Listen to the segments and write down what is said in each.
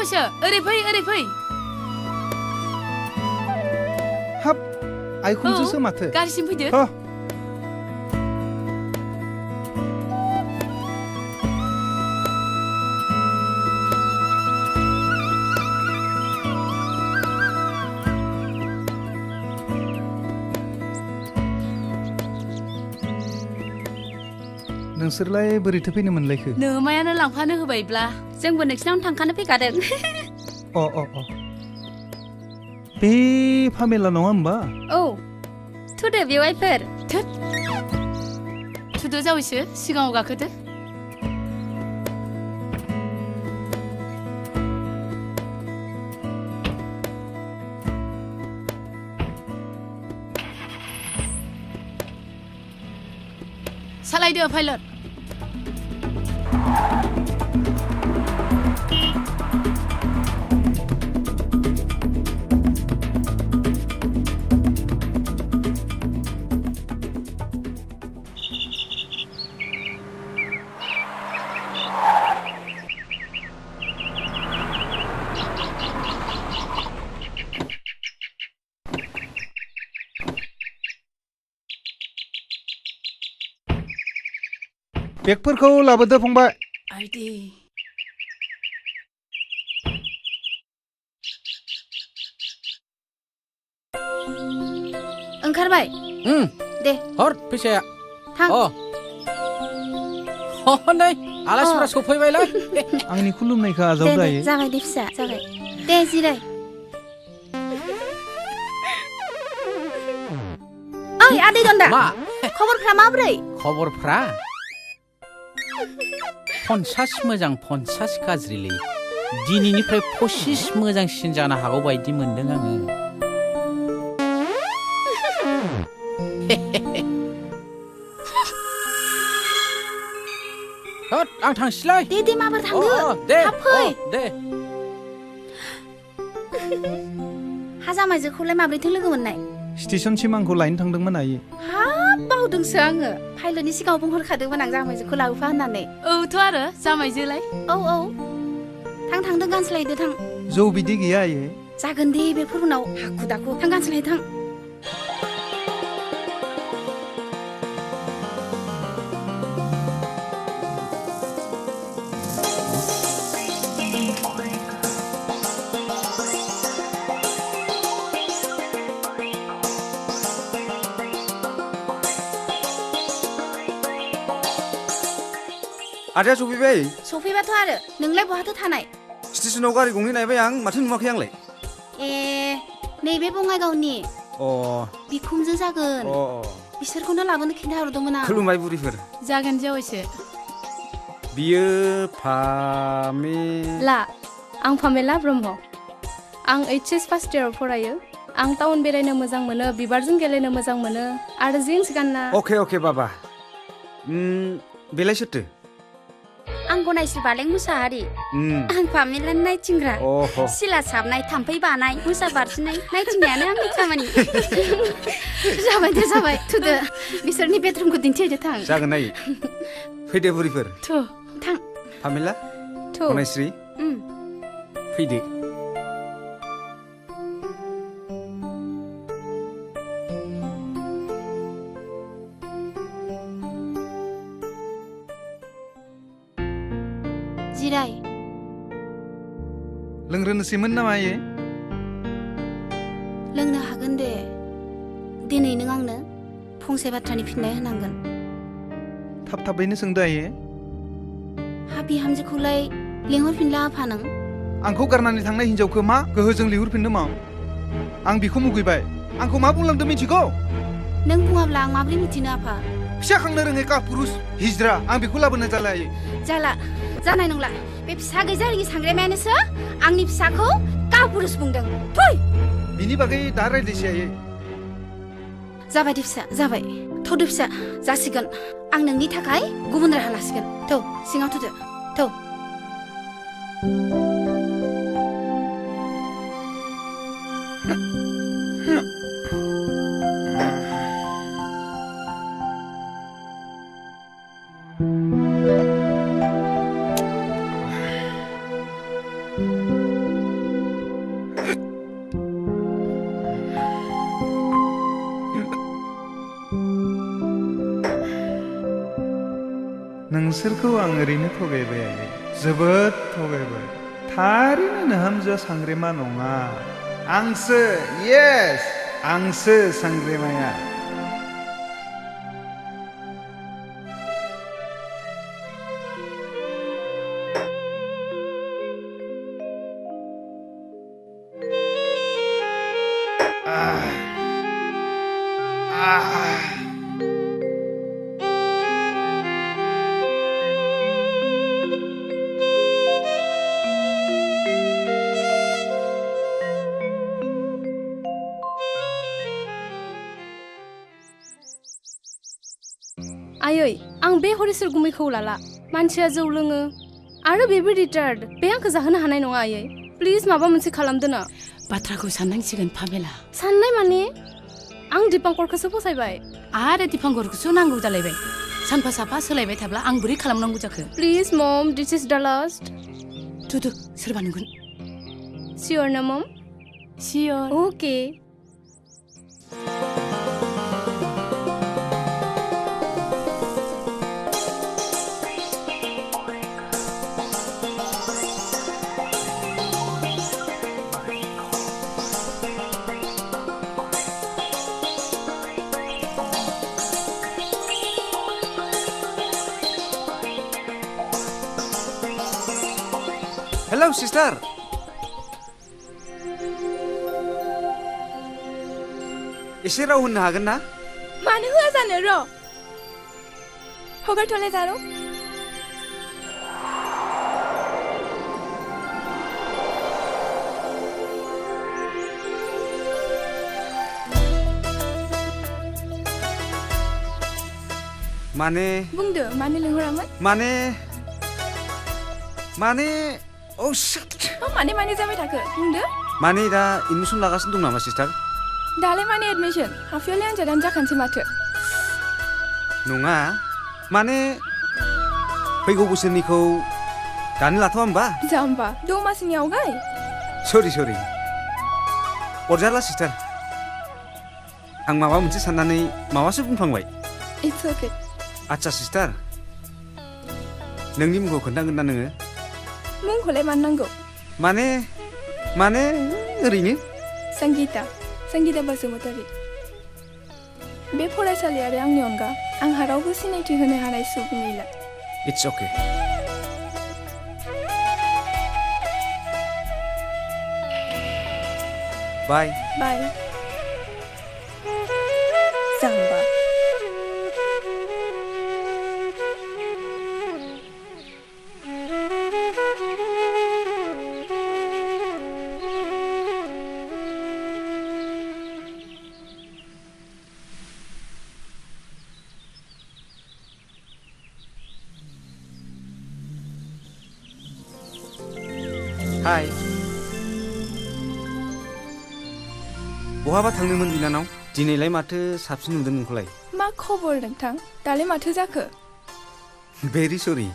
जावैसो ओरै फै हाब आइखुनजोसो माथो गारिसिम फैदो नोंसोरलाय बोरैथो फैनो मोनलायखो नोमायानो लांफानो होबायब्ला जोंबो नोंसिनावनो थांखानो फैखादों अ बे फामेला नङा होमबा औ थुदो बेवाइफोर थुदो जावैसो सिगाङाव गाखोदो सालायदो पाइलट बेगफोरखौ लाबोदो फंबाय आइदि ओंखारबाय दे हर फैसाया थां नै आलासिफोरा सफैबायलाय आंनि खुलुमनायखौ आजाव दे दायो जाबाय दे फिसा जाबाय दे जिराय ओइ आदै दन्दा मा खबरफ्रा माब्रै खबरफ्रा 50 मोजां 50 गाज्रिलै दिनैनिफ्राय 25 मोजांसिन जानो हागौ बायदि मोनदों आङो आं थांसैलाय दे माबार थांदो दे थाब फै दे हाजामाइजोखौलाय माब्रैथो लोगो मोननाय स्टेशनसिम आंखौ लायनो थांदोंमोन आयै हाब बावदोंसो आङो पाइलटनि सिगाङाव बुंहरखादोंमोन आं जामाइजोखौ लाबोफा होननानै औथ' आरो जामाइजोलाय औ थांदो गानस्लायदो थां जौ बिदि गैया आयै जागोन दे बेफोर उनाव हाखु दाखु थां गानस्लायदो थां आदाया सफैबाय सफैबाथ' आरो नोंलाय बहाथो थानाय स्टेशनाव गारि गंनै नायबाय आं माथो नुवाखै आंलाय ए नैबे बङाइगावनि अ बिखुमजो जागोन बिसोरखौनो लाबोनो खिन्थाहरदोंमोन आं खुलुमबाय बुरिफोर जागोन जावैसो बियो फामेला आं फामेला ब्रह्म आं HS फार्स्ट इयाराव फरायो आं टाउन बेरायनो मोजां मोनो बिबारजों गेलेनो मोजां मोनो आरो जिन्स गानना अके बाबा बेलाय सोरथो आं गनायस्रि बालें मुसाहारि आं फामेलानि नायथिंग्रा सिला साबनाय थाम्फै बानाय मुसा बारसिनाय नायथिंनायानो आंनि खामानि जाबाय थुदो बिसोरनि बेडरुमखौ दिन्थिहैदो थां जागोन नायै फैदो बुरिफोर थां फामेला गनायस्रि फैदो जिराय लोंग्रोनोसैमोन नामा आयै लोंनो हागोन दे दिनै नों आंनो फंसे बाथ्रानि फिननाय होनांगोन थाबैनो सोंदो आयै हा बिहामजोखौलाय लिंहरफिनला आफा नों आंखौ गारनानै थांनाय हिन्जावखौ मा गोहोजों लिंहरफिननो मा आं बिखौ मुगैबाय आंखौ मा बुंलांदों मिथिगौ नों बुङाब्ला आं माब्रै मिथिनो आफा फिसा खांनो रोङै कापुरुष हिजरा आं बेखौ लाबोनो जाला आयै जाला जानाय नंला बे फिसा गैजा रिङि सांग्रेमायानोसो आंनि फिसाखौ कापुरुष बुंदों फै बिनि बागै दा रायज्लायसै आयै जाबाय दे फिसा जाबाय थौदो फिसा जासिगोन आं नोंनि थाखाय गुबुन राहा लासिगोन थौ सिङाव थौदो थौ नोंसोरखौ आं ओरैनो थगायबाय आयै जोबोद थगायबाय थारैनो नोहामजोआ सांग्रेमा नङा आंसो येस आंसो सांग्रेमाया आयै आं बे हरिसर गुमैखौ लाला मानसिया जौ लोङो आरो बेबो रिटार्ड बे आंखौ जाहोनो हानाय नङा आयै प्लिज माबा मोनसे खालामदो ना बाथ्राखौ साननांसिगोन पामेला साननाय माने आं दिपांकरखौसो फसायबाय आरो दिपांकरखौसो नांगौ जालायबाय सानफा साफा सोलायबाय थाब्ला आं बोरै खालामनांगौ जाखो प्लिज मम दिस इज द लास्ट थुदु सोरबा नुगोन सियर ना मम सियर ओके हेलौ सिस्टार एसे राव होननो हागोन ना मानो होआ जानो र' हगारथ'लाय जारो माने बुंदो मानो लिंहरामोन माने Oh shit. माने जाबाय थाखो बुंदो माने दा एडमिसन लागासिनो दं नामा सिस्टार दालाय माने एडमिसन हाफियावलाय आनजादानो जाखानोसै माथो नङा माने फैगौ बोसोरनिखौ दानो लाथ'आ होमबा जाम्बा दमासिनि आवगाय सरि अरजाला सिस्टार आं माबा मोनसे साननानै माबासो बुंफ्लांबाय इट्स अके आच्छा सिस्टार नोंनि मुंखौ खोन्थागोन ना नोङो मुंखौलाय मानो नांगौ माने ओरैनो संगीता बसुमतारी बे फरायसालियारि आंनि अनगा आंहा रावबो सिनायथि होनो हानाय सुबुं गैला इट्स अके बाय जाम्बा हाय बहाबा थांनोमोन बिनानाव दिनैलाय माथो साबसिन नुदों नोंखौलाय मा खबर नोंथां दालाय माथो जाखो भेरि सरि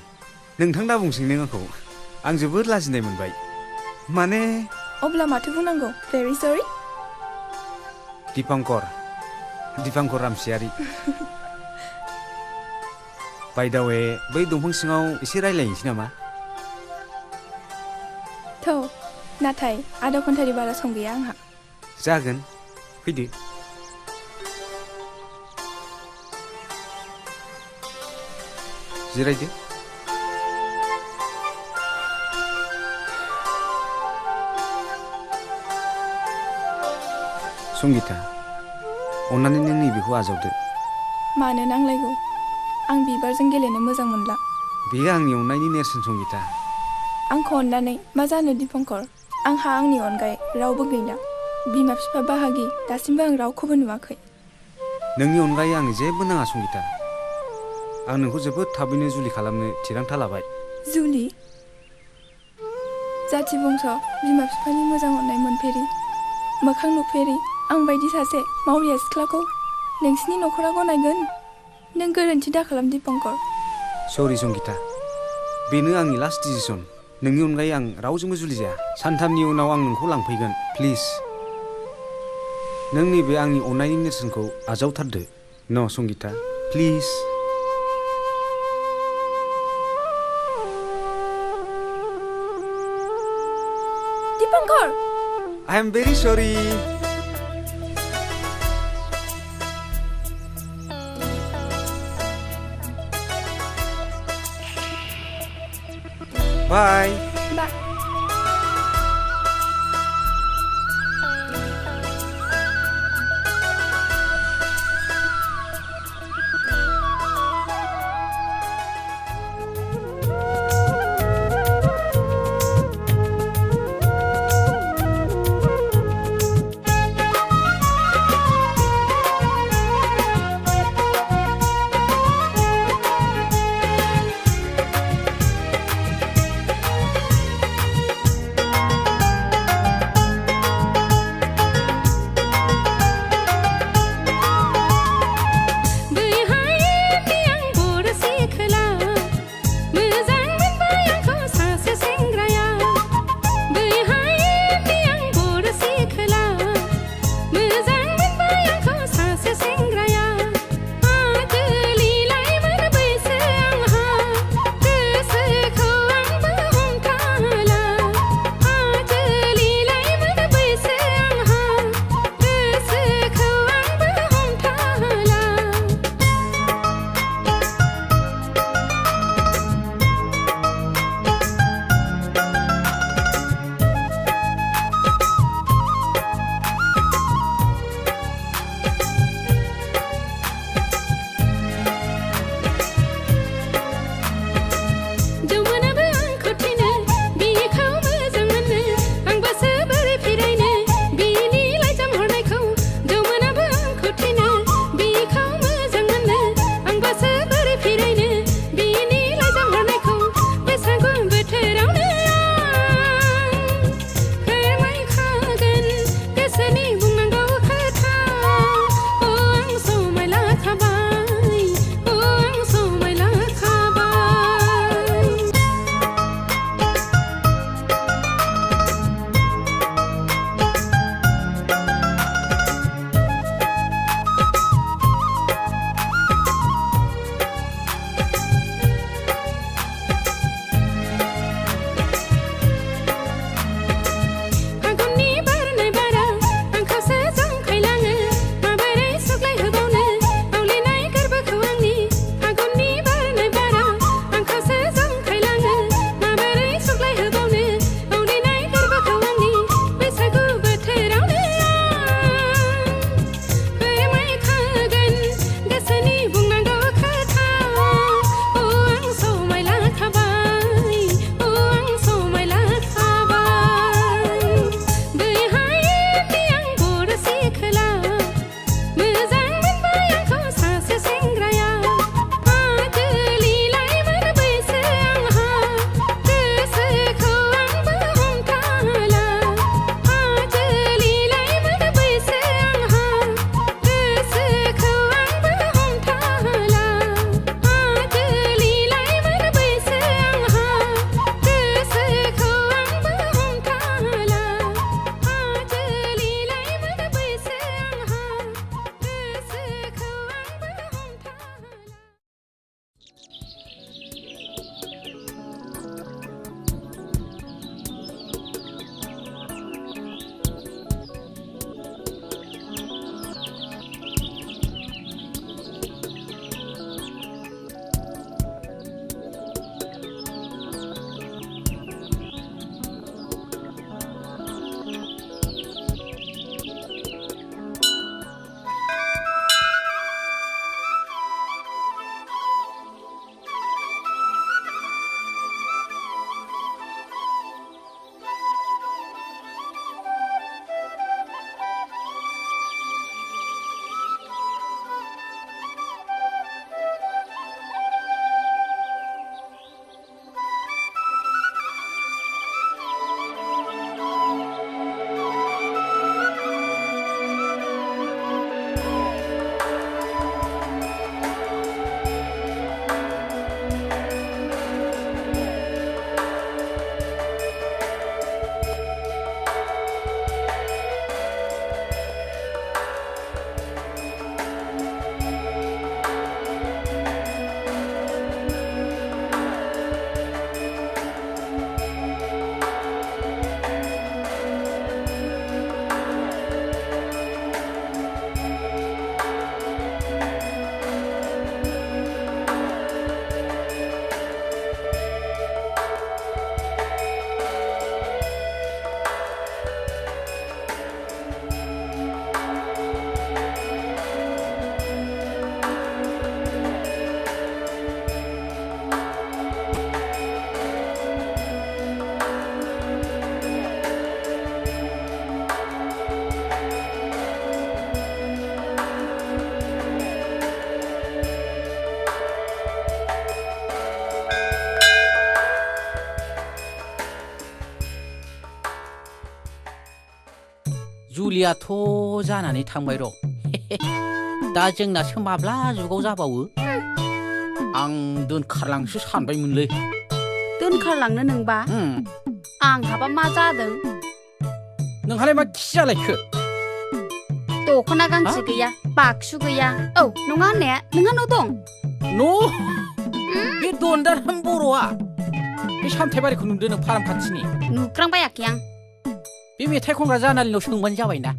नोंथां दा बुंसै नों आंखौ आं जोबोद लाजिनाय मोनबाय माने अब्ला माथो बुंनांगौ भेरि सरि दिपांकर रामसियारि बाय दा वे बै दंफां सिङाव एसे रायलायनोसै नामा थौ नाथाय आधा घन्टानि बारा सम गैया आंहा जागोन फैदो जिरायदो संगीता अन्नानै नों नैबेखौ आजावदो मानो नांलायगौ आं बिबारजों गेलेनो मोजां मोनला बेयो आंनि अननायनि नेरसोन संगीता आंखौ अननानै मा जानो दिपंकर आंहा आंनि अनगायै रावबो गैला बिमा बिफा बाहागि दासिमबो आं रावखौबो नुवाखै नोंनि अनगायै आंनो जेबो नाङा संगीता आं नोंखौ जोबोद थाबैनो जुलि खालामनो थिरांथा लाबाय जुलि जाथि बंस बिमा बिफानि मोजां अननाय मोनफेरि मोखां नुफेरि आं बायदि सासे मावरिया सिख्लाखौ नोंसिनि न'खरा गनायगोन नों गोरोन्थि दाखालाम दिपंकर सरि संगीता बेनो आंनि लास्ट डिसिसन नोंनि अनगायै आं रावजोंबो जुलि जाया सानथामनि उनाव आं नोंखौ लांफैगोन प्लिज नों नैबे आंनि अननायनि नेरसोनखौ आजावथारदो न' Sangeeta please Dipankar I am very sorry. Bye. Bye. जुलियाथ' जानानै थांबाय र' दा जोंनासो माब्ला जुगाव जाबावो आं दोनखारलांसो सानबायमोनलै दोनखारलांनो नोंबा आंहाबा मा जादों नोंहालाय मा खि जालायखो दख'ना गांसे गैया बाक्सु गैया औ नङा होननाया नोंहानाव दं न' बे दनदाराम बर'आ बे सामथायबारिखौ नुदों नों फाराम खाथिनि नुख्रांबायाखै आं बे मेथाइ खनग्रा जानालिनाव सोंबानो जाबायना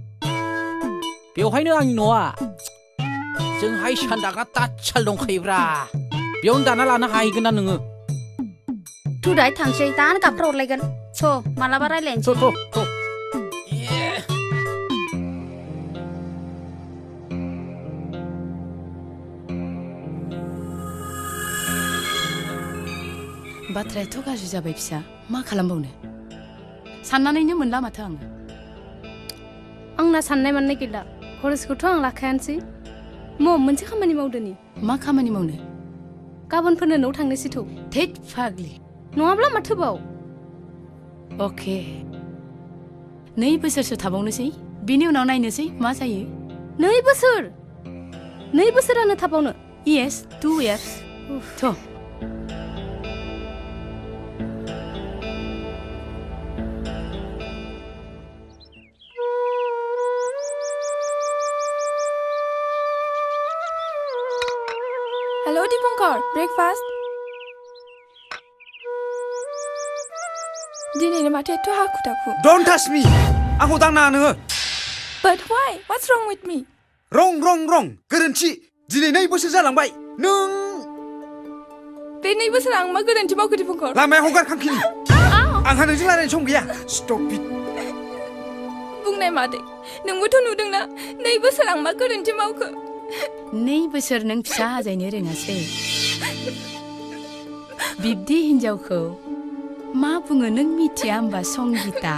बेवहायनो आंनि न'आ जोंहा इसान दाग्रा तातसाल दंखायोब्रा बेयावनो दाना लानो हाहैगोन ना नोङो थुदाय थांसै दानो गाबफ्रा हरलायगोन स' मालाबा रायलायनोसै थ' बाथ्रायाथ' गाज्रि जाबाय फिसा मा खालामबावनो साननानैनो मोनला माथो आङो आंना साननाय मोननाय गैला खरसखौथ' आं लाखायानोसै मोनसे खामानि मावदोनि मा खामानि मावनो गाबोनफोरनो न'आव थांनोसै थौ थैद फाग्लि नङाब्ला माथोबाव अके 2 बोसोरसो थाबावनोसै बिनि उनाव नायनोसै मा जायो 2 बोसोर 2 बोसोरानो थाबावनो येस 2 years थ' हेलो दीपंकर ब्रेकफास्ट दिनैनो माथो एथ' हाखु दाखु डोन्ट टाच मी आंखौ दांनाङा नोङो But why? What's wrong with me? रं गोरोन्थि दिनै 2 बोसोर जालांबाय नों बे 2 बोसोर आं मा गोरोन्थि मावखो दीपंकर लामायाव हगार खांखिनि आंहा नोंजों रायलायनो सम गैया स्टप इट बुंनाय मादै नोंबोथ' नुदोंना 2 बोसोर आं मा गोरोन्थि मावखो 2 बोसोर नों फिसा आजायनो रोङासै बिब्दि हिन्जावखौ मा बुङो नों मिथिया होमबा संगिता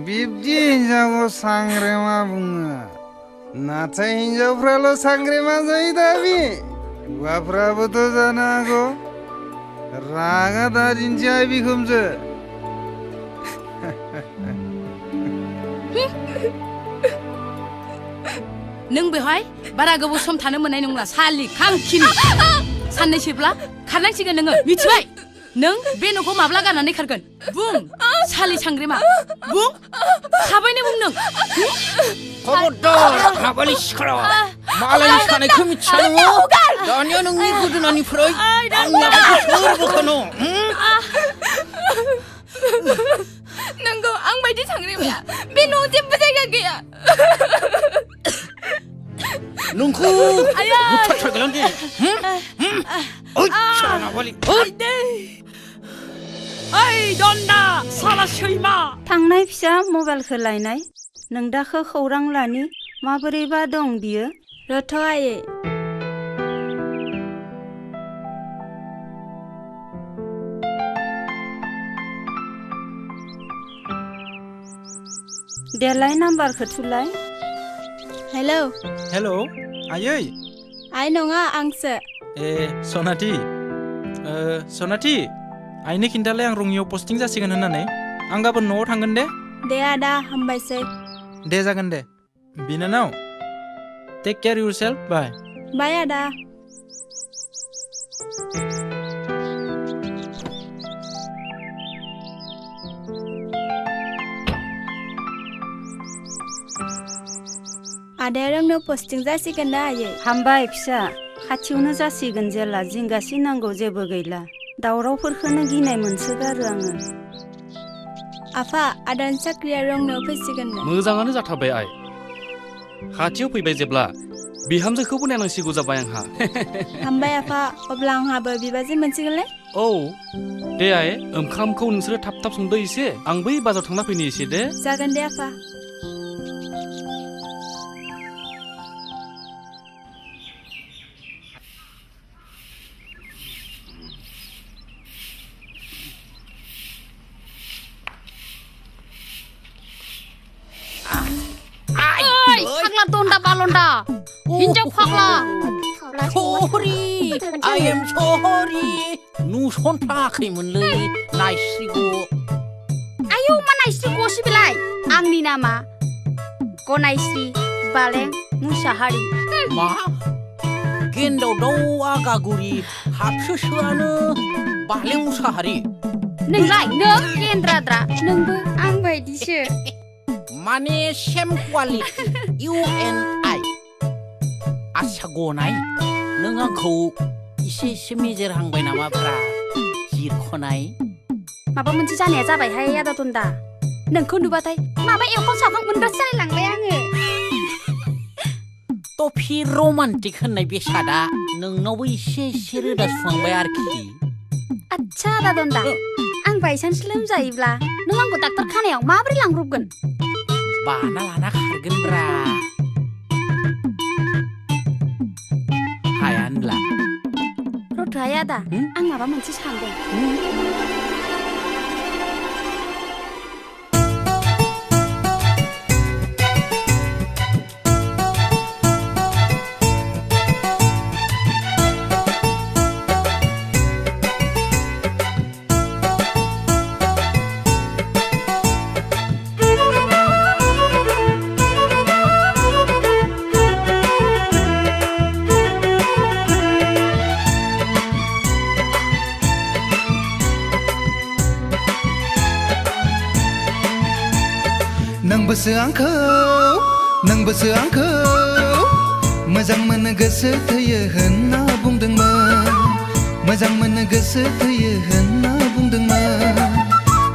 बिब्दि हिन्जावखौ सांग्रेमा बुङो नाथाय हिन्जावफ्राल' सांग्रेमा जायो दा बे हौवाफ्राबोथ' जानो हागौ रागा दादिनोसै बिखुमजो नों बेवहाय बारा गोबाव सम थानो मोननाय नंला सालि खांखिनि साननैसोब्ला खारनांसिगोन नोङो मिथिबाय नों बे न'खौ माब्ला गारनानै खारगोन बुं सालि सांग्रेमा बुं थाबैनो बुं नों खबरदार नाबालि सिखारा मालायनि सानायखौ मिथिया नोङो दानिया नोंनि गोदोनानिफ्राय आंनि आखाइखौ सोर बोखानो नंगौ आं बायदि सांग्रेमाया बे न'आव जेबो जायगा गैया नोंखौ बुथारथारगोन दे ओइ नाबालि ओइ दन्दा साला सैमा थांनाय फिसा मबाइलखौ लायनाय नोंदाखौ खौरां लानि माबोरैबा दं बियो रथ' आयै देलाय नाम्बारखौ थुलाय हेलौ हेलौ आयै आइ नङा आंसो ए सनाथि सनाथि आइनो खिन्थालाय आं रङियाव पस्टिं जासिगोन होननानै आं गाबोन न'आव थांगोन दे आदा हामबायसै दे जागोन दे बिनानाव टेक केयार इउरसेल्फ बाय बाय आदा आदाया रोंनो पस्टिं जासिगोन ना आयै हामबाय फिसा खाथियावनो जासिगोन जेला जिंगासिनांगौ जेबो गैला दावरावफोरखौनो गिनाय मोनसोगारो आङो आफा आदानि साख्रिया रोंनो फैसिगोन मोजाङानो जाथारबाय आइ खाथियाव फैबाय जेब्ला बिहामजोखौबो नायनांसिगौ जाबाय आंहा हामबाय आफा अब्ला आंहाबो बिबाजै मोनसिगोनलै औ दे आइ ओंखामखौ नोंसोरो थाब थाब संदो एसे आं बै बाजाराव थांना फैनो एसे दे जागोन दे आफा फाग्ला दन्दा बालन्दा हिन्जाव फाग्ला सरि आइ एम सरि नुसनफ्लाङाखैमोनलै नायस्रिग' आयौ मा नायस्रि ग'सि बेलाय आंनि नामा गनायस्रि बालें मुसाहारि मा गेन्दाव दाउ आगागुरि हाबसोसोआनो बालें मुसाहारि नोंलाय नों गेन्द्राद्रा नोंबो आं बायदिसो माने सेम क्वालिटि इउ एन आइ आच्छा गनाय नों आंखौ एसे मेजेरहांबाय नामाब्रा जिरख'नाय माबा मोनसे जानाया जाबायहाय आदा दन्दा नोंखौ नुबाथाय माबा एवखां सावखां मोनग्रासो जालायलांबाय आङो टफि रमान्टिक होननाय बेसादा नोंनावबो एसे रोदा सुहांबाय आरोखि आच्छा आदा दन्दा आं बायसान्स लोमजायोब्ला नों आंखौ डाक्टार खानायाव माबोरै लांब्रबगोन बाना लाना खारगोनब्रा हाया होनब्ला रथ'हाय आदा आं माबा मोनसे सानदों नोंबोसो आंखौ मोजां मोनो गोसो थैयो होनना बुंदोंमोन मोजां मोनो गोसो थैयो होनना बुंदोंमोन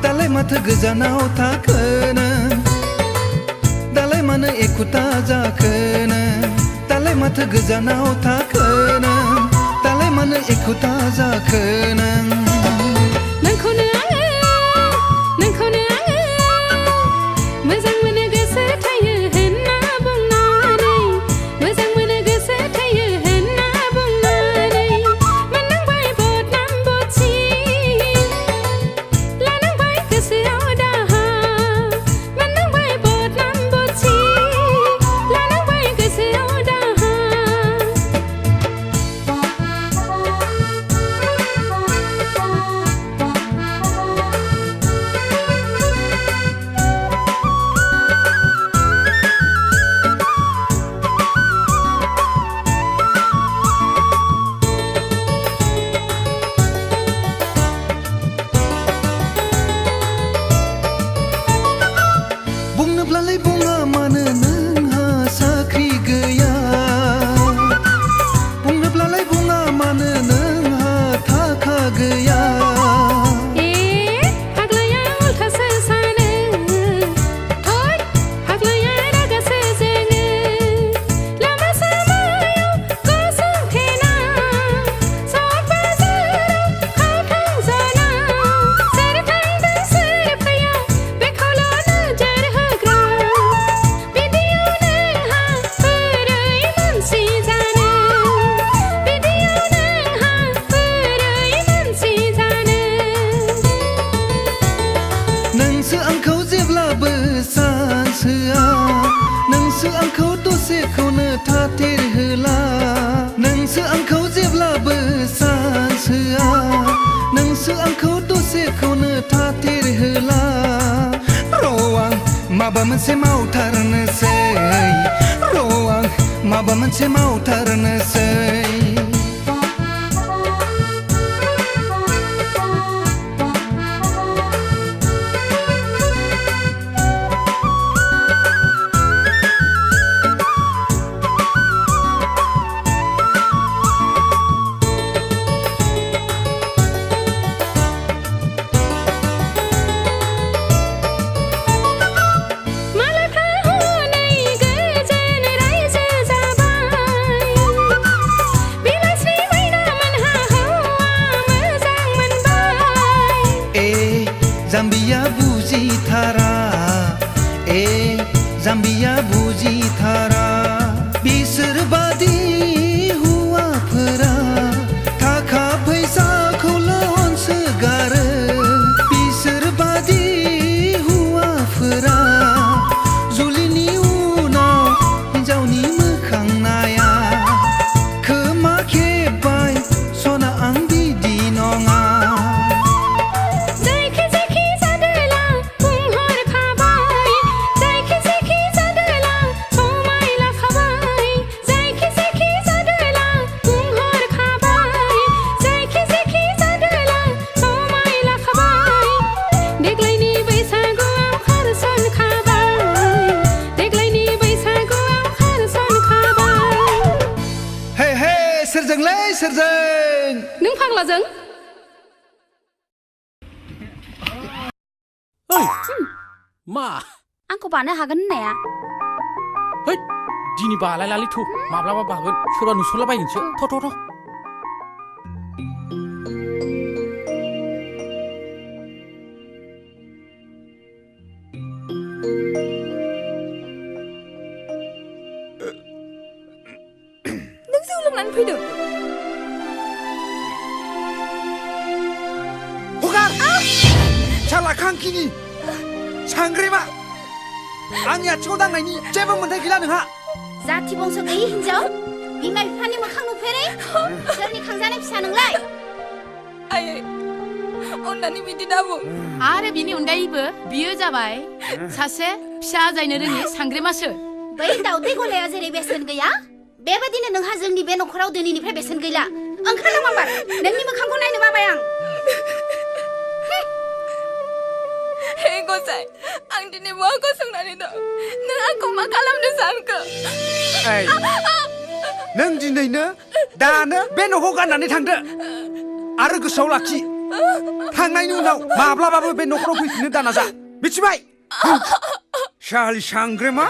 दालाय माथो गोजानाव थाखोनो दालाय मानो एखुथा जाखोनो दालाय माथो गोजानाव थाखोनो दालाय मानो एखुथा जाखोनो नोंखौनो आङो मोजां मोनो गोसो थैयो होनना बुंनानै मोजां मोनो गोसो थैयो होनना बुंनानै मोननांबाय बदनाम बदसि लानांबाय गोसोआव दाहा मोननांबाय बदनाम बदसि लानांबाय गोसोआव दाहा बुंनोब्लालाय बुङा मानो नोंहा साख्रि गैया बुंनोब्लालाय बुङा मानो नोंहा थाखा गैया फाग्लाया उल्थासो सानो ओइ फाग्लाया रागासो जोङो लामा सामायाव गसंथेना सक बाजाराव खावथां जना सोर थांदों सोर फैया बेखौल' नोजोर होग्रा बिदियाव नोंहा बोरै मानसि जानो बिदियाव नोंहा बोरै मानसि जानो नोंसो आंखौ जेब्लाबो सान्स होआ नोंसो आंखौ दसेखौनो थाथेर होला नोंसो आंखौ जेब्लाबो सान्स होआ नोंसो आंखौ दसेखौनो थाथेर होला र' आं माबा मोनसे मावथारनोसै र' आं माबा मोनसे मावथारनोसै मालाफ्रा हनै गोजोन रायजो जाबाय बिलास्रि मैना मोनहा हौवा मोजां मोनबाय जाम्बिया बुजिथारा जाम्बिया बुजिथारा बिसोर बादि हौवाफोरा थाखा फैसाखौल' अनसोगारो बिसोर बादि हौवाफोरा जुलिनि उनाव हिन्जावनि मोखां नाया खोमा खेबबाय सना आं बिदि नङा जायखि जादोला सोरजोंलै सोरजों नों फाग्लाजों ओइ मा आंखौ बानो हागोन होननाया है दिनै बालायलालै थु माब्लाबा बागोन सोरबा नुसरलाबायगोनसो थ' नों जौ लोंनानै फैदों हगार साला खांखिनि सांग्रेमा आंनि आथिङाव दांनायनि जेबो मोन्थाय गैला नोंहा जाथि बंस गैयि हिन्जाव बिमा बिफानि मोखां नुफेरै सोरनि खांजानाय फिसा नोंलाय आयै अन्नानै बिदि दाबुं आरो बिनि अनगायैबो बियो जाबाय सासे फिसा आजायनो रोङि सांग्रेमासो बै दाउदै गलायाव जेरै बेसेन गैया बेबादिनो नोंहा जोंनि बे नखराव दिनैनिफ्राय बेसेन गैला ओंखारलां माबार नोंनि मोखांखौ नायनो बाबाय आं हे गसाइ आं दिनै बहा गसंनानै दं नों आंखौ मा खालामनो सानखो नों दिनैनो दानो बे न'खौ गारनानै थांदो आरो गोसोआव लाखि थांनायनि उनाव माब्लाबाबो बे न'खराव फैफिननो दानाजा मिथिबाय सालि सांग्रेमा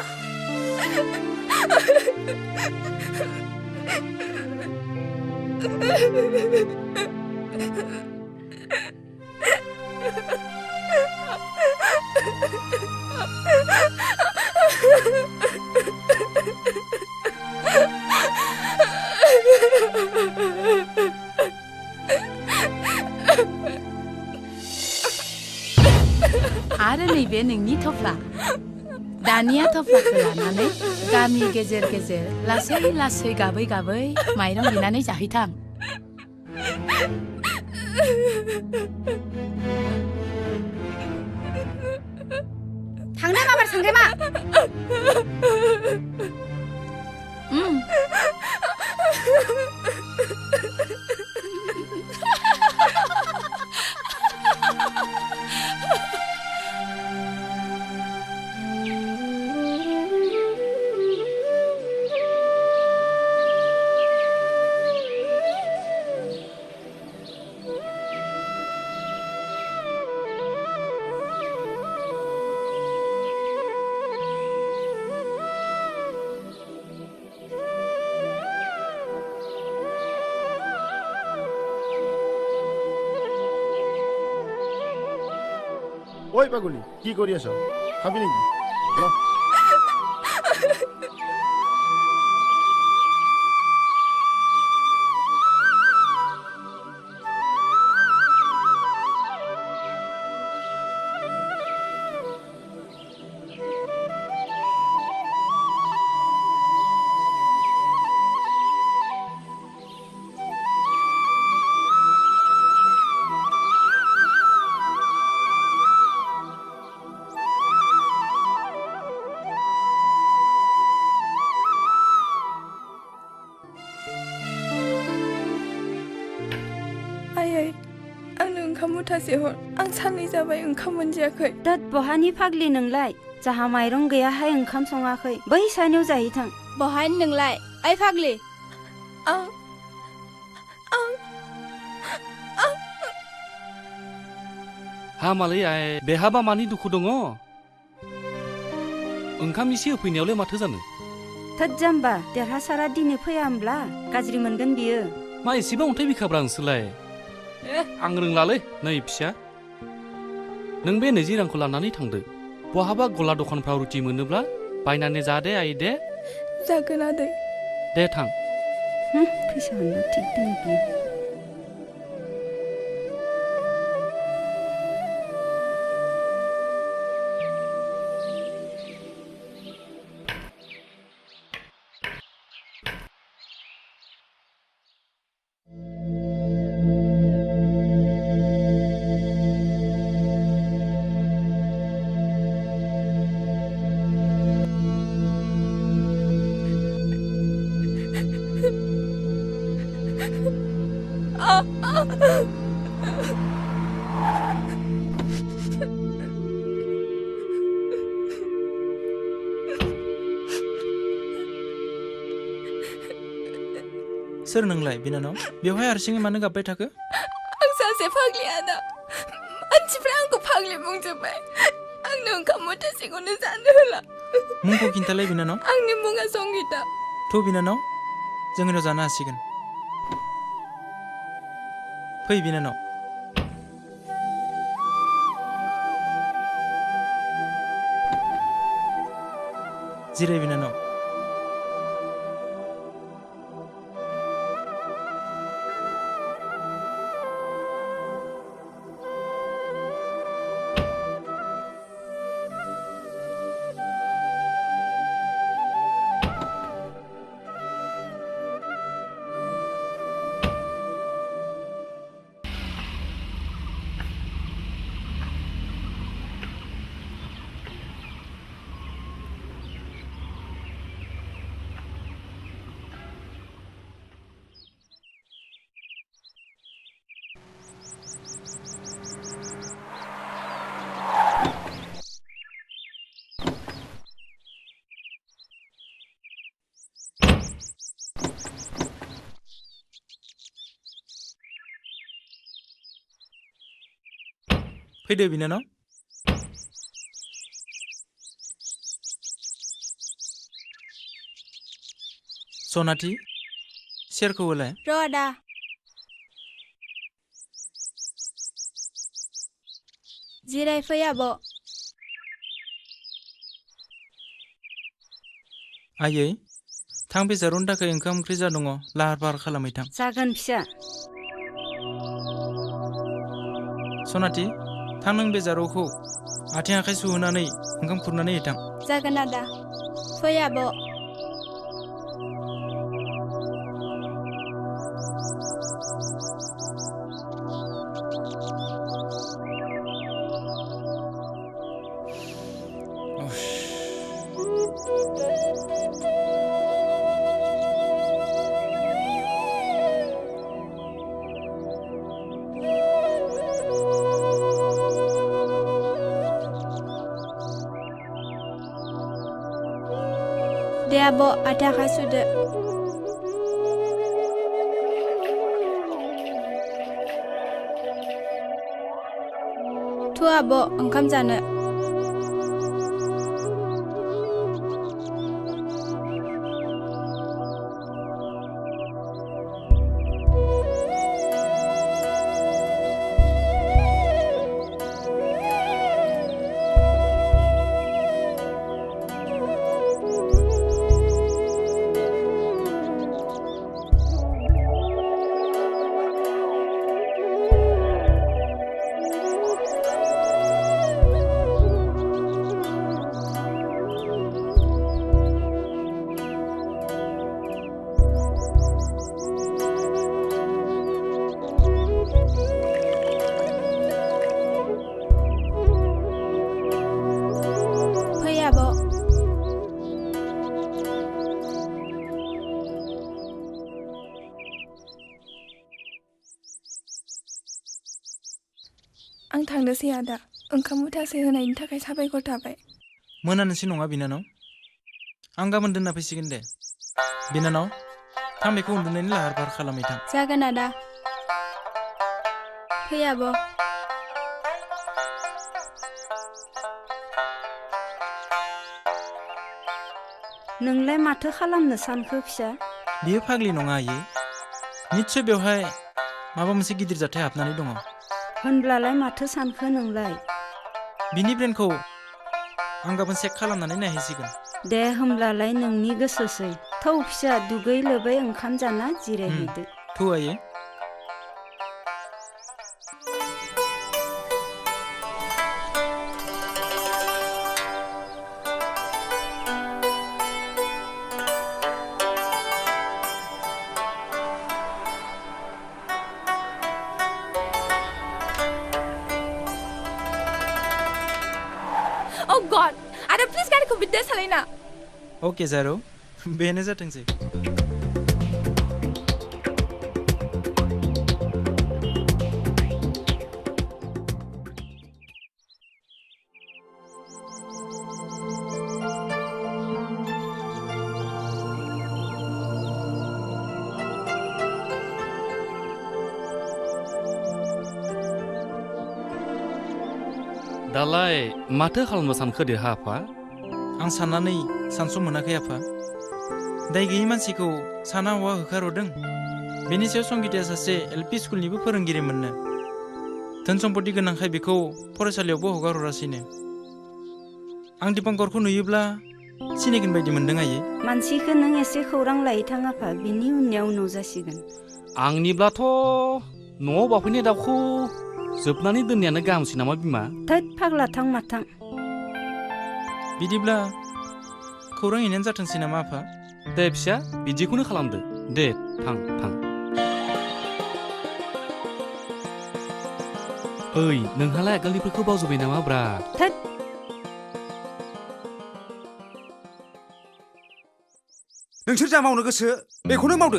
आरो नैबे नोंनि थफ्ला दानिया थफ्लाखौ लानानै गामि गेजेर गेजेर लासै लासै गाबै गाबै माइरं बिनानै जाहैथां थांनो माबार सांग्रेमा ঐ পাগলী কি কৰি আছ খাবি নেকি मुथासे हर आं साननै जाबाय ओंखाम मोनजायाखै दत बहानि फाग्लि नोंलाय जाहा माइरं गैयाहाय ओंखाम सङाखै बै सानियाव जाहैथां बहानि नोंलाय ओइ फाग्लि आं हामालै आइ बेहाबा मानि दुखु दङ ओंखाम इसे होफैनायावलाय माथो जानो थोद जाम्बा देरहासारा दिनै फैया होमब्ला गाज्रि मोनगोन बियो मा एसेबां अन्थाइ बिखाब्रा नोंसोरलाय आं रोंलालै नै फिसा नों बे 20 रांखौ लानानै थांदो बहाबा गला दखानफ्राव रुटि मोनोब्ला बायनानै जा दे आइ दे जागोन आदै दे थां फैसा होनो थिग दङ बियो सोर नोंलाय बिनानाव बेवहाय हारसिङै मानो गाबबाय थाखो आं सासे फाग्लि आदा मानसिफ्रा आंखौ फाग्लि बुंजोब्बाय आंनो ओंखाम मुथासेखौनो जानो होला मुंखौ खिन्थालाय बिनानाव आंनि मुङा संगिता थ' बिनानाव जों उनाव जानो हासिगोन फै बिनानाव जिराय बिनानाव फैदो बिनानाव सनाथि सेरखौ होलाय र' आदा जिरायफै आब' आयै थां बेजारनि थाखाय ओंखाम ओंख्रि जा दङ लाहार फाहार खालामै थां जागोन फिसा सनाथि थां नों बेजारावखौ आथिं आखाइ सुहोनानै ओंखाम खुरनानै होथां जागोन आदा फै आब' दे आब' आथिं आखाइ सुदो थु आब' ओंखाम जानो फै आब' आं थांनोसै आदा ओंखाम मुथासे होनायनि थाखाय साबायखर थाबाय मोनानोसै नङा बिनानाव आं गाबोन दोनना फैसिगोन दे बिनानाव थां बेखौ उन्दुनायनि लाहार फाहार खालामै थां जागोन आदा फै आब' नोंलाय माथो खालामनो सानखो फिसा बियो फाग्लि नङा आयै निस्सय बेवहाय माबा मोनसे गिदिर जाथाय हाबनानै दङ होनब्लालाय माथो सानखो नोंलाय बिनि ब्रेनखौ आं गाबोन चेक खालामनानै नायहैसिगोन दे होमब्लालाय नोंनि गोसोसै थौ फिसा दुगै लोबै ओंखाम जाना जिरायहैदो थौ आयै Oh God! Ada please गारिखौ बिद्दा सालायना अके जारौ बेनो जाथोंसै दालाय माथो खालामनो सानखो देहा आफा आं साननानै सानस' मोनाखै आफा दाय गैयै मानसिखौ साना हौवा होखारहरदों बेनि सायाव संगिताया सासे LP स्कुलनिबो फोरोंगिरिमोननो धोन सम्पति गोनांखाय बेखौ फरायसालियावबो हगारहरासैनो आं दिपांकरखौ नुयोब्ला सिनायगोन बायदि मोनदों आयै मानसिखौ नों एसे खौरां लायै थां आफा बिनि उनाव जासिगोन आंनिब्लाथ' न'आव बाफैनाय दाउखौ जोबनानै दोननायानो गाहामसै नामा बिमा थोद फाग्ला थां माथां बिदिब्ला खौरां हैनायानो जाथोंसै नामा आफा दे फिसा बिदिखौनो खालामदो दे थां ओइ नोंहालाय आगोलनिफोरखौ बावजोब्बाय नामा ब्रा थोद नोंसोर जा मावनो गोसो बेखौनो मावदो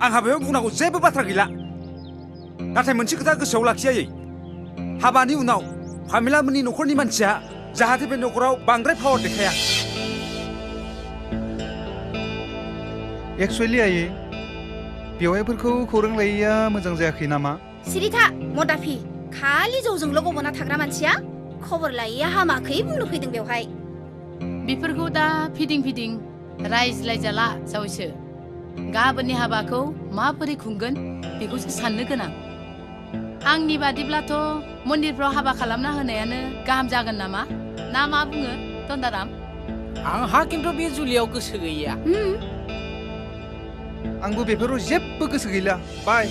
आंहा बेयाव बुंनांगौ जेबो बाथ्रा गैला नाथाय मोनसे खोथा गोसोआव लाखियायै हाबानि उनाव फामिलामोननि न'खरनि मानसिया जाहाथे बे न'खराव बांद्राय पावार देखाया एक्सुवेलि आयै बेवहायफोरखौ खौरां लायैया मोजां जायाखै नामा सिरिथा मदाफि खालि जौजोंल' गब'ना थाग्रा मानसिया खबर लायैया हामाखै बुंनो फैदों बेवहाय बेफोरखौ दा फिदिं रायज्लायजाला जावैसो गाबोननि हाबाखौ माबोरै खुंगोन बेखौसो साननो गोनां आंनि बादिब्लाथ' मन्दिरफ्राव हाबा खालामना होनायानो गाहाम जागोन नामा ना मा बुङो तन्दाराम आंहा खिन्थु बे जुलियाव गोसो गैया आंबो बेफोराव जेबो गोसो गैला बाय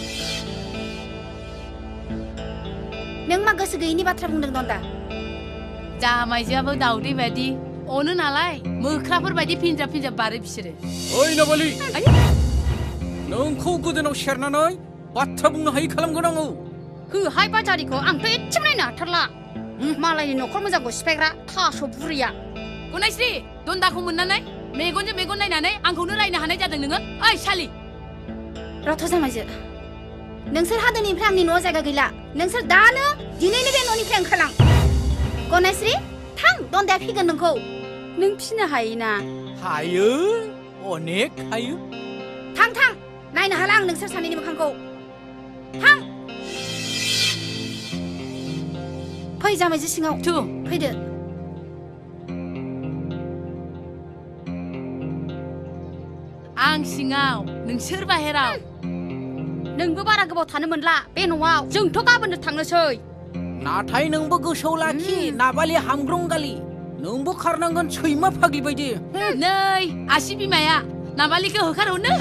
नों मा गोसो गैयिनि बाथ्रा बुंदों दन्दा जामाइजोआबो दाउदै बायदि अनो नालाय मोख्राफोर बायदि फिनजाब बारो बिसोरो ओइ नबलि नोंखौ गोदोनाव सेरनानै बाथ्रा बुंनो हायि खालामगोन आङो होहाय बाजारिखौ आंथ' एसेबो नायनो हाथारला मालायनि न'खर मोजांखौ सिफायग्रा थास' बुरिया गनायस्रि दन्दाखौ मोननानै मेगनजों मेगन नायनानै आंखौनो रायनो हानाय जादों नोङो ओइ सालि रथ' जामाइजो नोंसोर हादोनिफ्राय आंनि न'आव जायगा गैला नोंसोर दानो दिनैनो बे न'निफ्राय ओंखारलां गनायस्रि थां दन्दाया फिगोन नोंखौ नों फिनो हायोना हायो अनेक हायो थां नायनो हाला आं नोंसोर सानैनि मोखांखौ थां फै जामाइजो सिङाव फैदो आं सिङाव नोंसोर बाहेराव नोंबो बारा गोबाव थानो मोनला बे न'आव जोंथ' गाबोननो थांनोसै नाथाय नोंबो गोसोआव लाखि नाबालि हामग्रंगालि नोंबो खारनांगोन सैमा फाग्लि बायदि नै आसि बिमाया नाबालिखौ होखारहरनो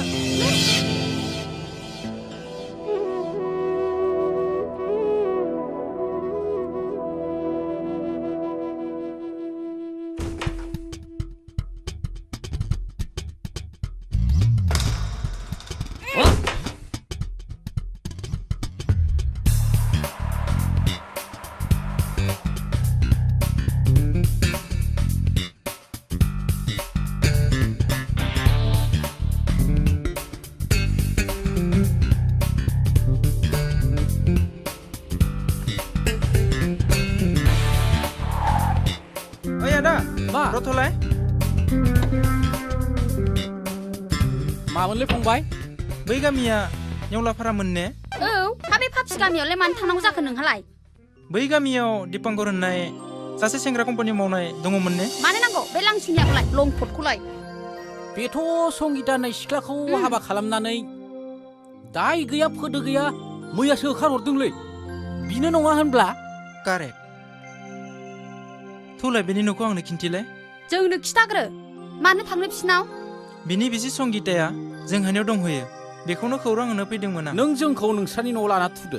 रथ'लाय मामोनलै फंबाय बै गामिया नेवलाफारा मोनने औ हाबे फाफि गामियावलाय मानो थांनांगौ जाखो नोंहालाय बै गामियाव दिपांकर होननाय सासे सेंग्रा कम्पानि मावनाय दङमोन ने मानो नांगौ बे लांसिनियाखौलाय लंफटखौलाय बेथ' संगिता होननाय सिख्लाखौ हाबा खालामनानै दाय गैया फोदो गैया मैयासो होखारहरदोंलै बिनो नङा होनब्ला कारेक्ट थौलाय बेनि न'खौ आंनो खिन्थिलाय जोंनो खिथाग्रो मानो थांनो बिसिनाव बिनि बिसि संगिताया जोंहानियाव दंहैयो बेखौनो खौरां होनो फैदोंमोन आं नों जोंखौ नोंस्रानि न'आव लाना थुदो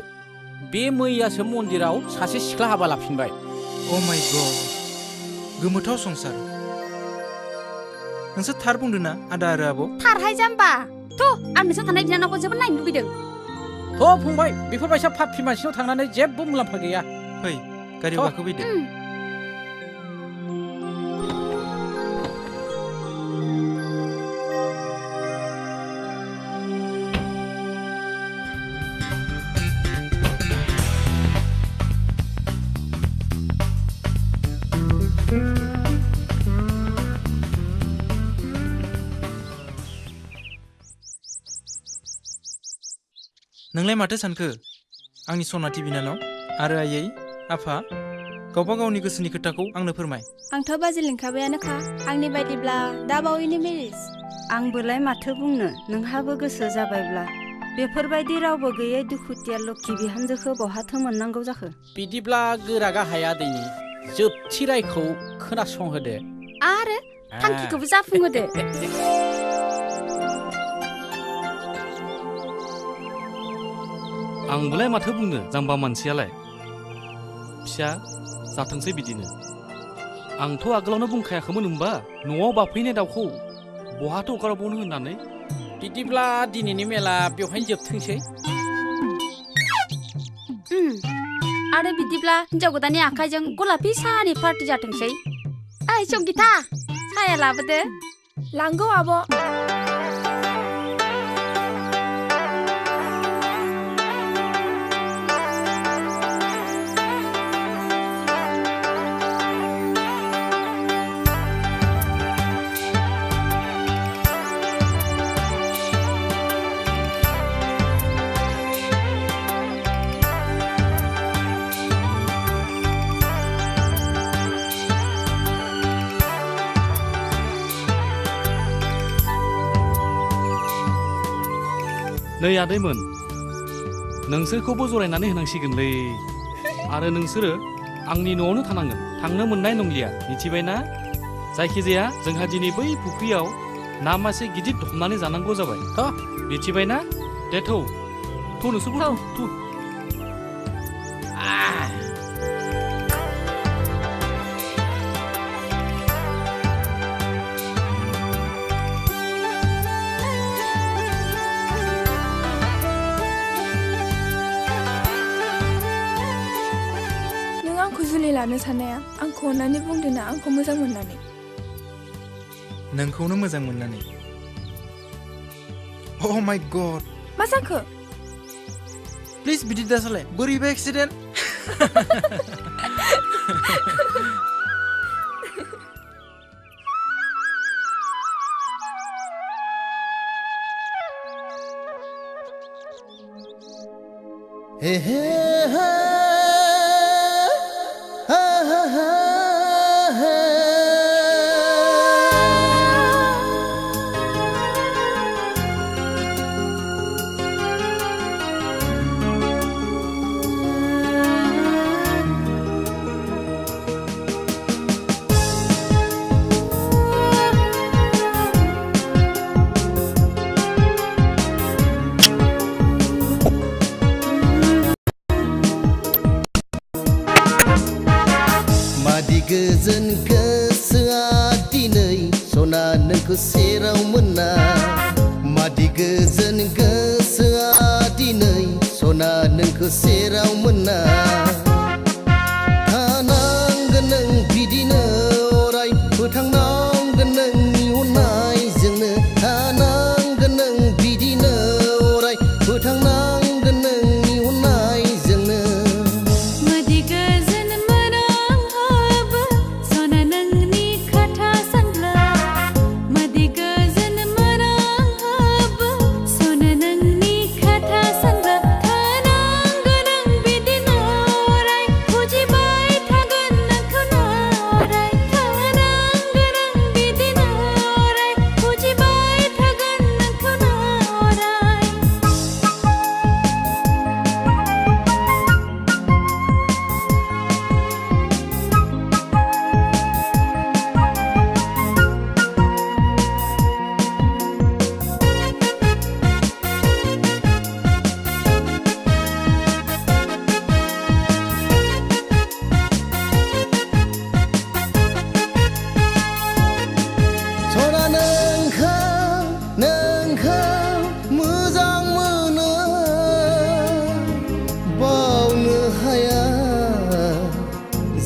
बे मैयासो मन्दिराव सासे सिख्ला हाबा लाफिनबाय अ माय गड गोमोथाव संसार नोंसोर थार बुंदों ना आदा आरो आब' थारहाय जाम्बा थ' आं नोंसोर थानाय बिनानावखौ जोबोद नायनो लुबैदों थ' फंबाय बेफोरबायसा फाफि मानसिनाव थांनानै जेबो मुलाम्फा गैया फै गारियाव गाखोफैदो नोंलाय माथो सानखो आंनि सनाथि बिनानाव आरो आयै आफा गावबा गावनि गोसोनि खोथाखौ आंनो फोरमाय। आंथ' बाजै लिंखाबायानोखा आंनि बायदिब्ला दा बावैनो मेरिज। आंबोलाय माथो बुंनो नोंहाबो गोसो जाबायब्ला बेफोरबायदि रावबो गैयै दुखुथिया लोखि बिहामजोखौ बहाथो मोननांगौ जाखो। बिदिब्ला गोरा गाहाया दैनि जोबथि रायखौ खोनासंहोदो आरो थांखिखौबो जाफुंहोदो। आंबोलाय माथो बुंनो जाम्बा मानसियालाय। फिसा जाथोंसै बिदिनो। आंथ' आगोलावनो बुंखायाखैमोन होनबा न'आव बाफैनाय दाउखौ बहाथो हगारबावनो होननानै। बिदिब्ला दिनैनि मेला बेवहायनो जोबथोंसै। आरो बिदिब्ला हिन्जाव गोदाननि आखाइजों गलापि साहानि पार्टि जाथोंसै। ओइ संगिता साया लाबोदो। लांगौ आब'। नै आदैमोन नोंसोरखौबो जरायनानै होनांसिगोनलै। आरो नोंसोरो आंनि न'आवनो थानांगोन, थांनो मोननाय नंलिया, मिथिबायना? जायखिजाया जोंहा दिनै बै फुख्रियाव ना मासे गिदिर हमनानै जानांगौ जाबाय। मिथिबायना? दे थौ नोंसोरबो थौ। जुलि लानो साननाया आंखौ अननानै बुंदोंना आंखौ मोजां मोननानै। नोंखौनो मोजां मोननानै। Oh my god। मा जाखो? प्लिज बिदि दासालाय, बोरैबा एक्सिडेन्ट। हे हे हे गोजोन गोसोआ दिनै सना नोंखौ सेराव मोना। मादि गोजोन गोसोआ दिनै सना नोंखौ सेराव मोना। थानांगोन नों बिदिनो अराय फोथांनांगोन नोंनि अननायजोंनो। थानांगोन नों बिदिनो अराय फोथांनांगोन नोंनि अननायजोंनो।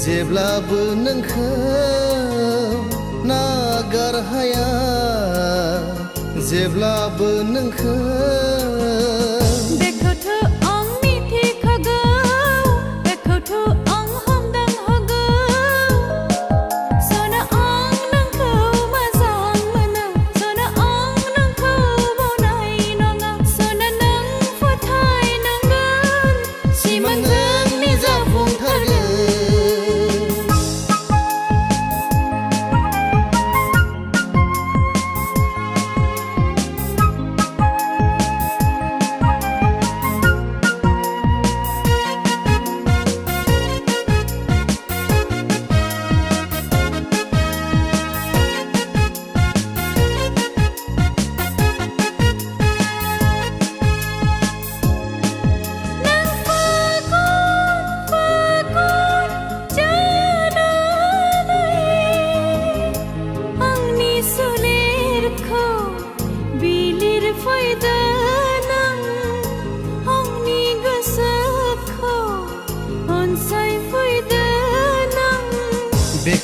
जेब्लाबो नोंखौ नागार हाया, जेब्लाबो नोंखौ। बेखौथ' आं मिथिखागौ, बेखौथ' आं हमदांहागौ। सना आं नोंखौ मोजां मोनो, सना आं नोंखौ बावनाय नङा। सना नों फोथायनांगोन, सिमां जोंनि जाफुंथारगोन।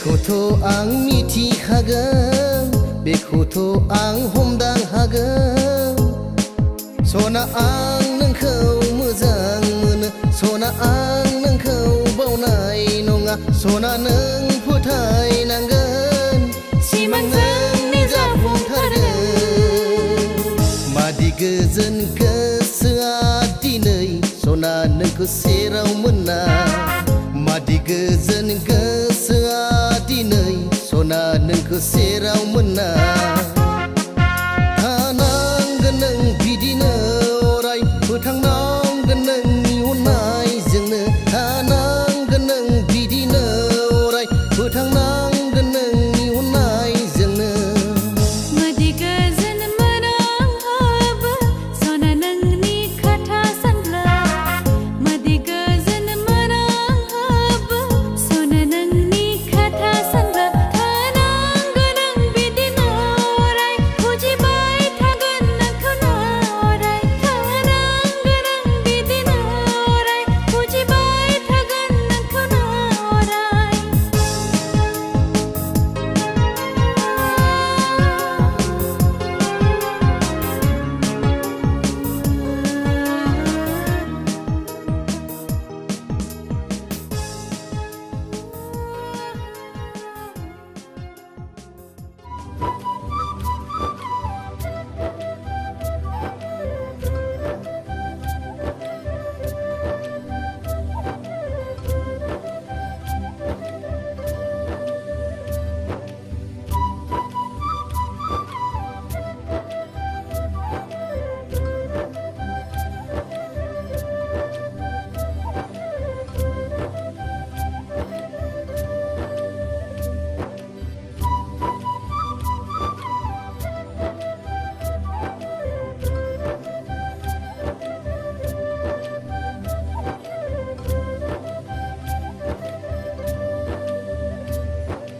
बेखौथ' आं मिथिखागोन बेखौथ' आं हमदां हागोन सना आं नोंखौ मोजां मोनो सना आं नोंखौ बावनाय नङा सना नों फोथायनांगोन सिमां जोंनि जाफुंथारगोन मादि गोजोन गोसोआ दिनै सना नोंखौ सेराव मोना मादि गोजोन गोसोआ दिनै सना नोंखौ सेराव मोना थानांगोन नों बिदिनो अराय फोथांनांगोन नोंनि अननायजोंनो थानांगोन नों बिदिनो अराय फोथांनांगोन नोंनि अननायजोंनो मदि गोजोन मोनो आंहाबो सना नोंनि खोथा सानब्ला मदि गोजोन मोनो आंहाबो सना नोंनि खोथा सानब्ला थानांगोन नों बिदिनो अराय फुजिबाय थागोन नोंखौनो अराय थानांगोन नों बिदिनो अराय फुजिबाय थागोन नोंखौनो अराय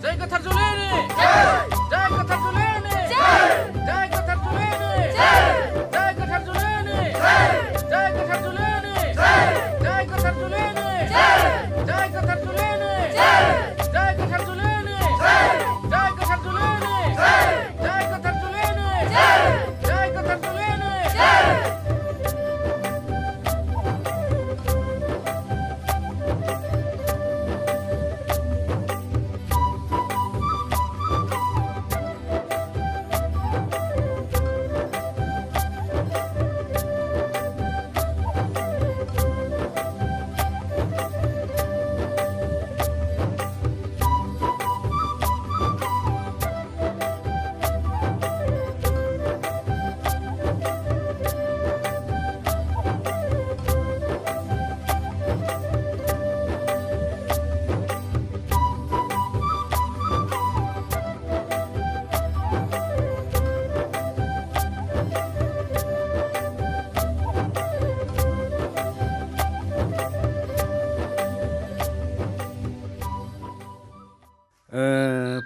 जय गोथार जुलिनि जय गोथार जुलिनि जय गोथार जुलिनि जय गोथार जुलिनि जय गोथार जुलिनि जय गोथार जुलिनि जय गोथार जुलिनि जय गोथार जुलिनि जय गोथार जुलिनि जय गोथार जुलिनि जय गोथार जुलिनि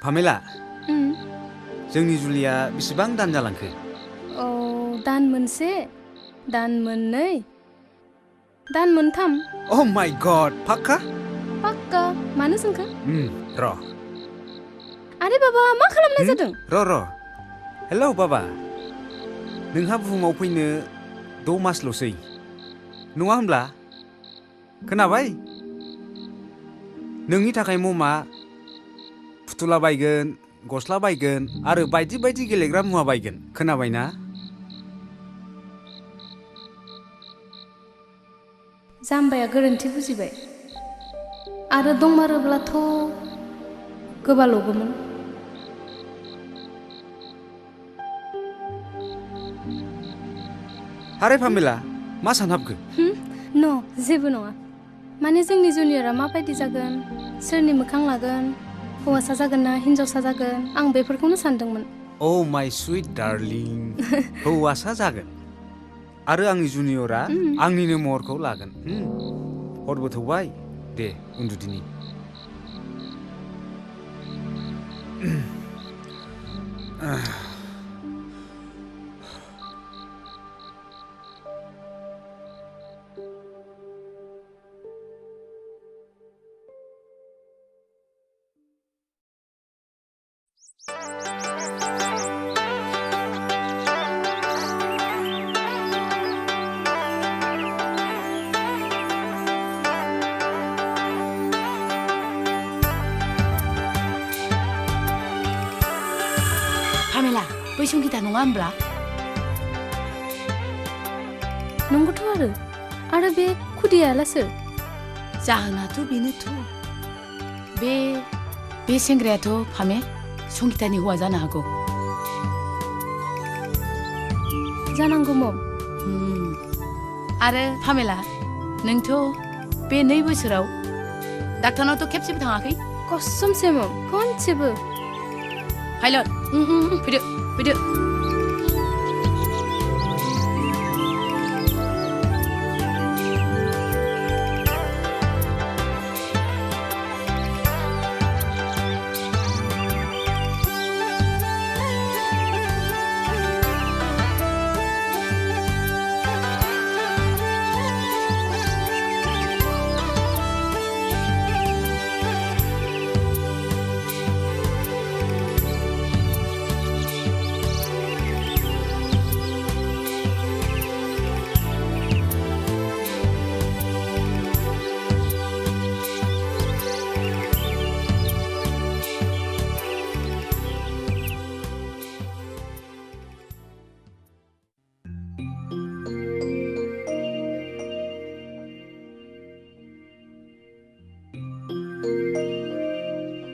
फामेला जोंनि जुलिया बेसेबां दान जालांखो औ दान मोनसे दान मोननै दान मोनथाम अ माय गड पाक्का पाक्का मानो सोंखो र' आरे बाबा मा खालामनाय जादों र' हेलौ बाबा नोंहा बुहुमाव फैनो 6 मासल'सै नङा होमब्ला खोनाबाय नोंनि थाखाय ममा फुथुला बायगोन गस्ला बायगोन आरो बायदि बायदि गेलेग्रा मुवा बायगोन खोनाबायना जाम्बाया गोरोन्थि बुजिबाय आरो दंमारोब्लाथ' गोबाल'गौमोन हारे फामेला मा सानहाबखो न' जेबो नङा माने जोंनि जुनियरा माबायदि जागोन सोरनि मोखां लागोन हौवासा जागोन ना हिन्जावसा जागोन आं बेफोरखौनो सानदोंमोन अ माय सुइट डार्लिं हौवासा जागोन आरो आंनि जुनियरा आंनिनो महरखौ लागोन हरबो थौबाय दे उन्दुदिनि बै संगिता नङा होमब्ला नंगौथ' आरो बे खुदियाला सोर जाहोनाथ' बेनोथ' बे सेंग्रायाथ' फामे संगितानि हौवा जानो हागौ जानांगौ मम आरो फामेला नोंथ' बे 2 बोसोराव डाक्टारनावथ' खेबसेबो थाङाखै कसमसे मम खनसेबो पाइलट फैदो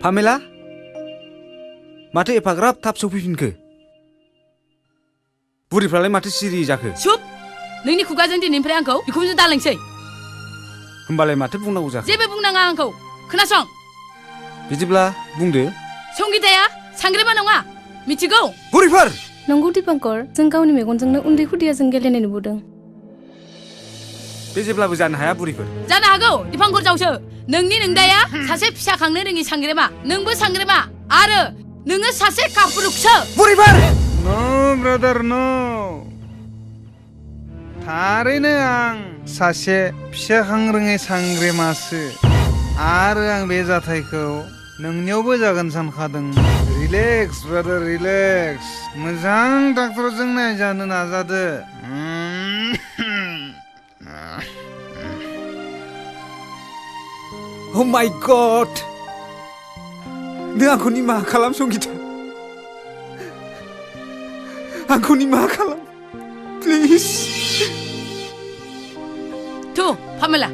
पामेला माथो एफाग्राब थाब सफैफिनखो बुरिफ्रालाय माथो सिरि जाखो सुप नोंनि खुगाजों दिनैनिफ्राय आंखौ बिखुनजो दालांसै होमबालाय माथो बुंनांगौ जाखो जेबो बुंनाङा आंखौ खोनासं बिदिब्ला बुंदो संगिताया सांग्रेमा नङा मिथिगौ बुरिफोर नंगौ दीपंकर जों गावनि मेगनजोंनो उन्दै खुदियाजों गेलेनाय नुबोदों बे जेब्लाबो जानो हाया बुरिफोर जानो हागौ दिपांकर जावसो नोंनि नोंदाया सासे फिसा खांनो रोङि सांग्रेमा नोंबो सांग्रेमा आरो नोङो सासे कापुरुकसो बुरिफोर नो ब्रादार नो थारैनो आं सासे फिसा खांरोङै सांग्रेमासो आरो आं बे जाथायखौ नोंनियावबो जागोन सानखादोंमोन रिलेक्स ब्रादार रिलेक्स मोजां डाक्टरजों नायजानो नाजादो Oh my God! नों आंखौ निमाहा खालाम संगिता आंखौ निमाहा खालाम प्लिज थु पामेला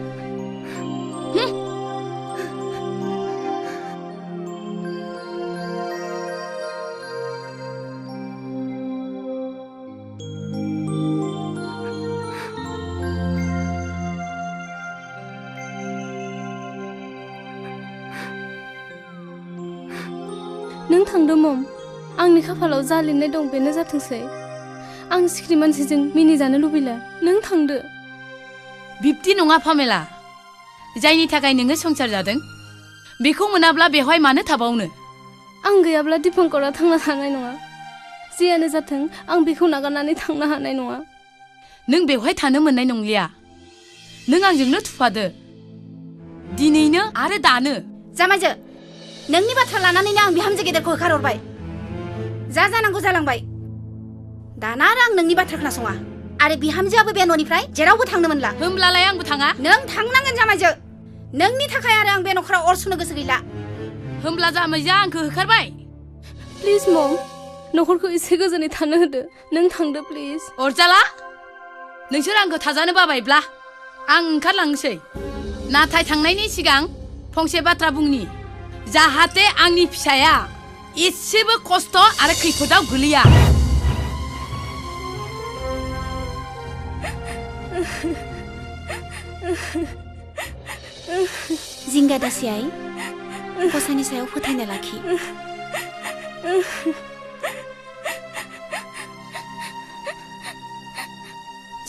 नों थांदो मम आंनि खाफालाव जा लिरनाय दं बेनो जाथोंसै आं सिख्रि मानसिजों मिनिजानो लुबैला नों थांदो बिब्दि नङा पामेला जायनि थाखाय नोङो संसार जादों बेखौ मोनाब्ला बेवहाय मानो थाबावनो आं गैयाब्ला दीपंकरा थांना थानाय नङा जियानो जाथों आं बेखौ नागारनानै थांनो हानाय नङा नों बेवहाय थानो मोननाय नंलिया नों आंजोंनो थुफादो दिनैनो आरो दानो जामायजो नोंनि बाथ्रा लानानैनो आं बिहामजो गेदेरखौ होखारहरबाय जा जानांगौ जालांबाय दाना आरो आं नोंनि बाथ्रा खोनासङा आरो बिहामजोआबो बे न'निफ्राय जेरावबो थांनो मोनला होमब्लालाय आंबो थाङा नों थांनांगोन जामायजो नोंनि थाखाय आरो आं बे न'खराव अर सुनो गोसो गैला होमब्ला जामायजोआ आंखौ होखारबाय प्लिज मम न'खरखौ एसे गोजोनै थानो होदो नों थांदो प्लिज अरजाला नोंसोर आंखौ थाजानो बाबायब्ला आं ओंखारलांनोसै नाथाय थांनायनि सिगां फंसे बाथ्रा बुंनि जाहाथे आंनि फिसाया एसेबो खस्थ' आरो खैफोदाव गोलैया जिंगा दासि आइ गसाइनि सायाव फोथायना लाखि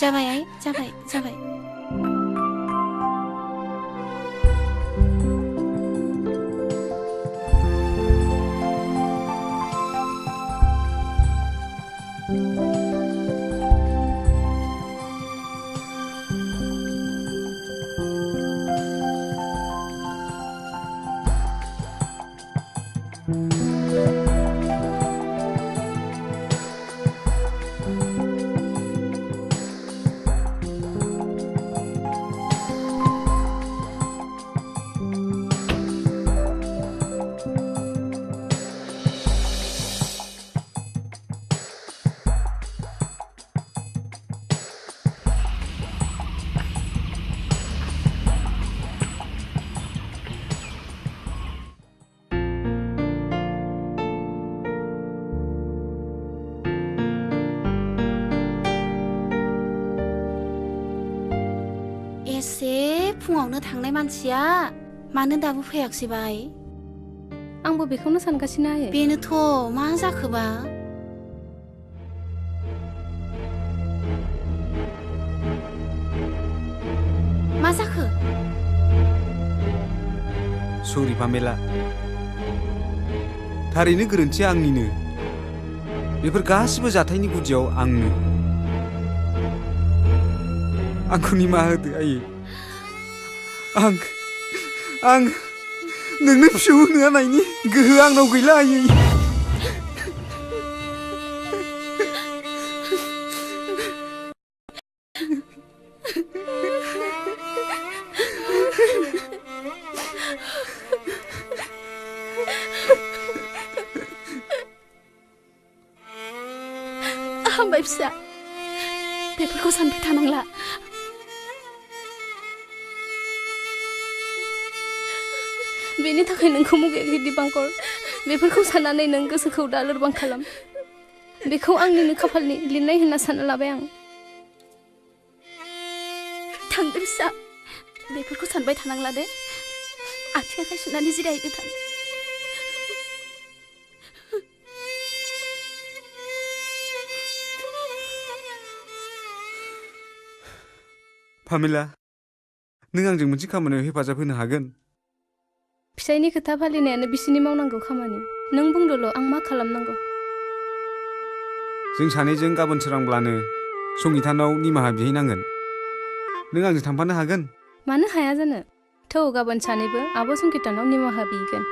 जाबाय आइ जाबाय जाबाय फुङावनो थांनाय मानसिया मानो दाबो फैयाखिसै बाय आंबो बेखौनो सानगासिनो आयै बेनोथ' मा जाखोबा मा जाखो सरि पामेला थारैनो गोरोन्थिया आंनिनो बेफोर गासिबो जाथायनि गुदियाव आंनो आंखौ निमाहा होदो आयै आं नोंनो फिसौ होनो हानायनि गोहो आंनाव गैला आयै हामबाय फिसा बेफोरखौ सानबाय थानांला बेनि थाखाय नोंखौ मुगैयाखै दिपांकर बेफोरखौ साननानै नों गोसोखौ दा लोरबां खालाम बेखौ आंनिनो खाफालनि लिरनाय होनना सानना लाबाय आं थांदो फिसा बेफोरखौ सानबाय थानांला दे आथिं आखाइ सुनानै जिरायहैदो थां पामेला नों आंजों मोनसे खामानियाव हेफाजाब होनो हागोन फिसायनि खोथा फालिनायानो बिसिनि मावनांगौ खामानि नों बुंदोल' आं मा खालामनांगौ जों सानैजों गाबोन सोरांब्लानो संगितानाव निमाहा बिहैनांगोन नों आंजों थांफानो हागोन मानो हाया जानो थौ गाबोन सानैबो आब' संगितानाव निमाहा बिगोन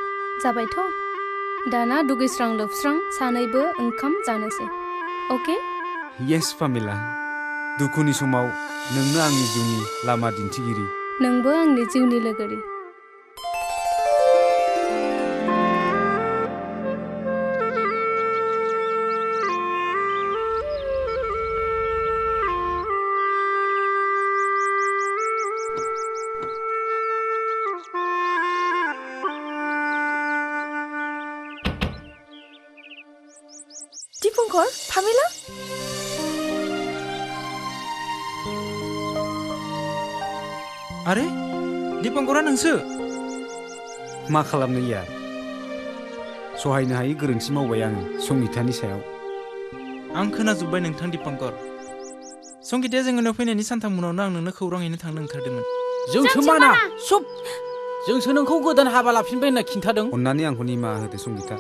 जाबायथ' दाना दुगैस्रां लोबस्रां सानैबो ओंखाम जानोसै अके येस पामेला दुखुनि समाव नोंनो आंनि जिउनि लामा दिन्थिगिरि नोंबो आंनि जिउनि लोगोरि दिपंकर पामेला आरे दिपंकरा नोंसो मा खालामनो यार सहायनो हायै गोरोन्थि मावबाय आङो संगितानि सायाव आं खोनाजोब्बाय नोंथां दिपंकर संगिताया जोंनाव फैनायनि सानथाम उनावनो आं नोंनो खौरां हैनो थांनो ओंखारदोंमोन जोंसो माना सुब जोंसो नोंखौ गोदान हाबा लाफिनबाय होनना खिन्थादों अन्नानै आंखौ निमाहा होदो संगिता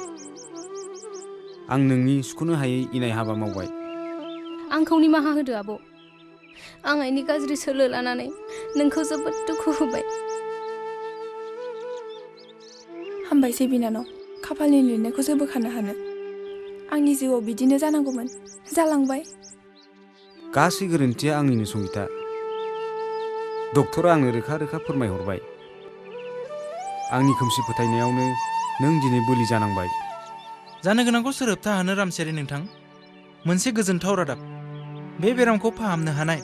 आं नोंनि सुख'नो हायै इनाय हाबा मावबाय आंखौ निमाहा होदो आब' आं आइनि गाज्रि सोलो लानानै नोंखौ जोबोद दुखु होबाय हामबायसै बिनानाव खाफालनि लिरनायखौसो बोखारनो हानो आंनि जिउआव बिदिनो जानांगौमोन जालांबाय गासै गोरोन्थिया आंनिनो संगिता डक्टरा आंनो रोखा रोखा फोरमायहरबाय आंनि खोमसि फोथायनायावनो नों दिनै बोलि जानांबाय जानो गोनांखौ सोर होबथा हानो रामसियारि नोंथां मोनसे गोजोनथाव रादाब बे बेरामखौ फाहामनो हानाय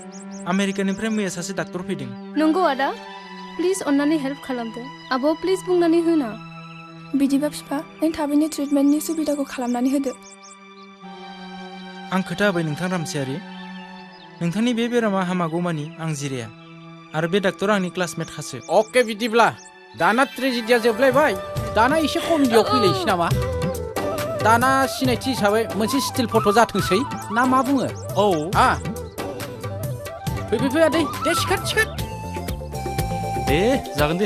आमेरिकानिफ्राय मैया सासे डाक्टर फैदों नंगौ आदा प्लिज अन्नानै हेल्प खालामदो आब' प्लिज बुंनानै होना बिदिबा फिफा नों थाबैनो ट्रिटमेन्टनि सुबिदाखौ खालामनानै होदो आं खोथा होबाय नोंथां रामसियारि नोंथांनि बे बेरामा हामागौमानि आं जिराया आरो बे डाक्टरा आंनि क्लासमेटखासो अके बिदिब्ला दाना ट्रेजेडिया जोबलायबाय दाना एसे कमेडियाव फैलायसै नामा दाना सिनायथि हिसाबै मोनसे स्टिल फट' जाथोंसै ना मा बुङो औ फै आदै दे सिखार दे जागोन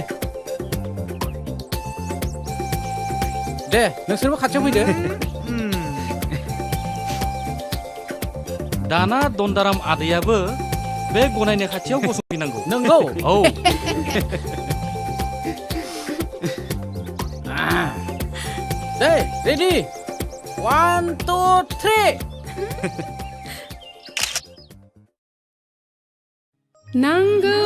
दे नोंसोरबो खाथियाव फैदो दाना दन्दाराम आदैयाबो बे गनायनाय खाथियाव गसंफैनांगौ नंगौ औ दे रेडि 1 2 3 नांगौ